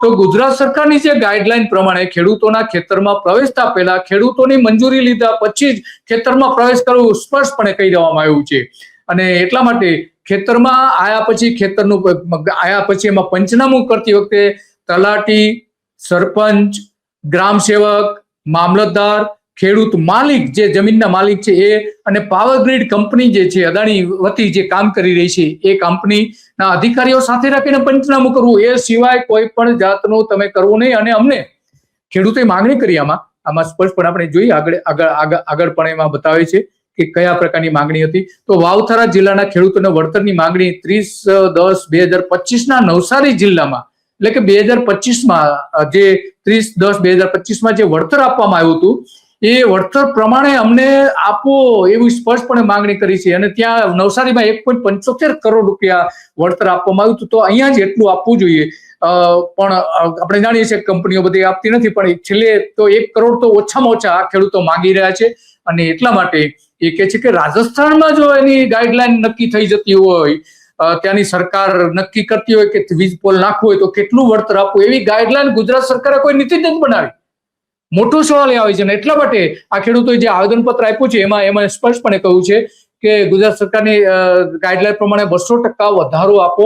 તો ગુજરાત સરકારની જે ગાઈડલાઈન પ્રમાણે ખેડૂતોના ખેતરમાં પ્રવેશતા પહેલા ખેડૂતોની મંજૂરી લીધા પછી જ ખેતરમાં પ્રવેશ કરવો સ્પષ્ટપણે કહી દેવામાં આવ્યું છે. અને એટલા માટે ખેતરમાં આયા પછી એમાં પંચનામું કરતી વખતે તલાટી, સરપંચ, ગ્રામ સેવક, મામલતદાર, ખેડૂત માલિક જે જમીનના માલિક છે એ અને પાવર ગ્રીડ કંપની જે છે અદાણી વતી જે કામ કરી રહી છે એ કંપનીના અધિકારીઓ સાથે રાખીને પંચનામું કરવું. એ સિવાય કોઈ પણ જાતનું તમે કરવું નહીં. અને અમને ખેડૂતોએ માંગણી કરી આમાં સ્પષ્ટપણે આપણે જોઈએ આગળ પણ એમાં બતાવે છે કે કયા પ્રકારની માંગણી હતી. તો વાવથરા જિલ્લાના ખેડૂતોને વળતરની માંગણી 30/10/2025 નવસારી જિલ્લામાં એટલે કે 2025માં જે 30/10/2025માં જે વળતર આપવામાં આવ્યું હતું એ વળતર પ્રમાણે અમને આપો એવી સ્પષ્ટપણે માંગણી કરી છે. અને ત્યાં નવસારીમાં 1.75 કરોડ રૂપિયા વળતર આપવામાં આવ્યું હતું. તો અહીંયા જ એટલું આપવું જોઈએ. પણ આપણે જાણીએ છીએ કંપનીઓ બધી આપતી નથી, પણ છેલ્લે તો 1 કરોડ તો ઓછામાં ઓછા આ ખેડૂતો માંગી રહ્યા છે. અને એટલા માટે એ કહે છે કે રાજસ્થાનમાં જો એની ગાઈડલાઈન નક્કી થઈ જતી હોય, ત્યાંની સરકાર નક્કી કરતી હોય કે વીજ પોલ નાખવું હોય તો કેટલું વળતર આપવું, એવી ગાઈડલાઈન ગુજરાત સરકારે કોઈ નીતિ જ નથી બનાવી. મોટો સવાલ એ આવે છે. અને એટલા માટે આ ખેડૂતોએ જે આવેદનપત્ર આપ્યું છે એમાં સ્પષ્ટપણે કહ્યું છે કે ગુજરાત સરકારની ગાઈડલાઈન પ્રમાણે 200% વધારો આપો.